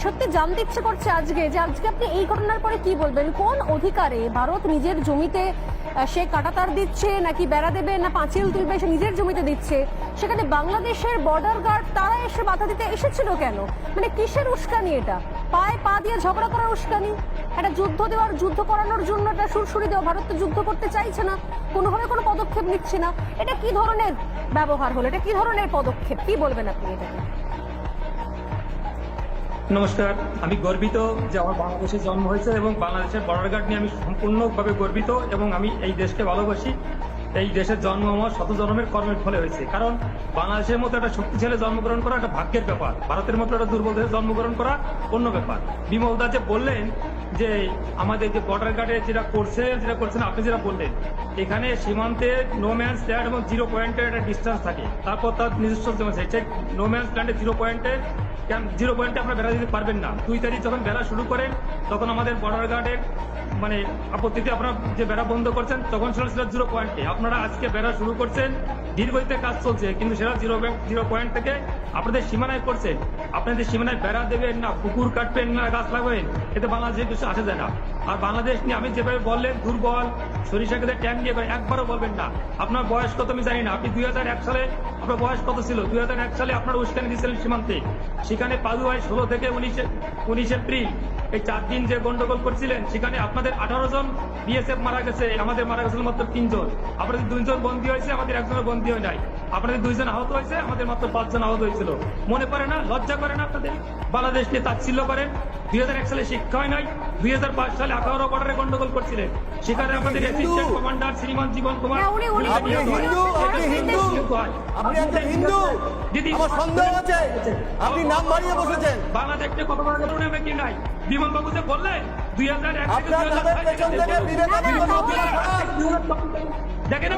সত্যি জানতে ইচ্ছে করছে আজকে যে আজকে আপনি এই ঘটনার পরে কি বলবেন? কোন অধিকারে ভারত নিজের জমিতে সে কাঁটাতার দিচ্ছে, নাকি বেড়া দেবে, না পাঁচিল তুলবে, সে নিজের জমিতে দিচ্ছে? সেখানে বাংলাদেশের বর্ডার গার্ড তারা এসে বাধা দিতে এসেছিল কেন? মানে কিসের উস্কানি এটা? পায়ে পা দিয়ে ঝগড়া করার উস্কানি? একটা যুদ্ধ করানোর জন্য একটা সুরসুরি দেওয়া? ভারত তো যুদ্ধ করতে চাইছে না, কোনোভাবে কোনো পদক্ষেপ নিচ্ছে না। এটা কি ধরনের ব্যবহার হলো? এটা কি ধরনের পদক্ষেপ? কি বলবেন আপনি এটাকে? নমস্কার, আমি গর্বিত যে আমার বাংলাদেশে জন্ম হয়েছে এবং বাংলাদেশের বর্ডার গার্ড নিয়ে আমি সম্পূর্ণভাবে গর্বিত এবং আমি এই দেশকে ভালোবাসি। এই দেশের জন্ম আমার শত জন্মের কর্মের ফলে হয়েছে। কারণ বাংলাদেশের মতো একটা শক্তিশালী জন্মগ্রহণ করা একটা ভাগ্যের ব্যাপার, ভারতের মতো একটা দুর্বল দেশে জন্মগ্রহণ করা অন্য ব্যাপার। বিমল দা যে বললেন যে আমাদের যে বর্ডার গার্ডে যেটা করছেন আপনি যেটা বললেন, এখানে সীমান্তে নো ম্যানস ল্যান্ড এবং 0 পয়েন্টের একটা ডিস্টেন্স থাকে, তারপর তার নিজস্ব জমি আছে। সেই নো ম্যানস ল্যান্ডে 0 পয়েন্টে আপনারা বেড়া দিতে পারবেন না। 2 তারিখ যখন বেড়া শুরু করেন তখন আমাদের বর্ডার গার্ডের মানে আপত্তিতে আপনারা যে বেড়া বন্ধ করছেন তখন ছিল 0 পয়েন্টে। আপনারা আজকে বেড়া শুরু করছেন, দীর্ঘদিতে কাজ চলছে, কিন্তু সেটা 0 পয়েন্ট থেকে আপনাদের সীমানায় করছেন। আপনাদের সীমানায় বেড়া দেবেন না, পুকুর কাটবেন না, গাছ লাগাবেন, এতে বাংলাদেশে কিছু আসা যায় না। আর বাংলাদেশ নিয়ে আমি যেভাবে বললেন দুর্বল, সরিষা খেতে ট্যাঙ্ক নিয়ে একবারও বলবেন না। আপনার বয়স কত আমি জানি না, আপনি 2001 সালে আপনার বয়স কত ছিল? 2001 সালে আপনারা উস্কানি দিয়েছিলেন সীমান্তে। সেখানে পাদুয়ায় 16 থেকে 19 এপ্রিল এই 4 দিন যে গন্ডগোল করছিলেন, সেখানে আপনাদের 18 জন বিএসএফ মারা গেছে, আমাদের মারা গেছিল মাত্র 3 জন। আপনাদের 2 জন বন্দী হয়েছে, আমাদের 1 জনের বন্দী হয় নাই। আপনাদের 2 জন আহত হয়েছে, আমাদের মাত্র 5 জন আহত হয়েছিল। মনে পড়ে না? লজ্জা করে না আপনাদের? বাংলাদেশ নিয়ে তাচ্ছিল্য করেন। 2001 সালে শিক্ষা হয় নাই, 2005 সালে আখাউড়া বর্ডারে গন্ডগোল করছিলেন, সেখানে আমাদের অ্যাসিস্ট্যান্ট কমান্ডার শ্রীমান জীবন কুমার আপনি নাম বাড়িয়ে বসেছেন। বাংলাদেশকে কত বড় আমরা কি নাই? বিমল বাবু যে বললেন 2001 থেকে আপনার নামের পেছন থেকে বিবেকানন্দ দেখেন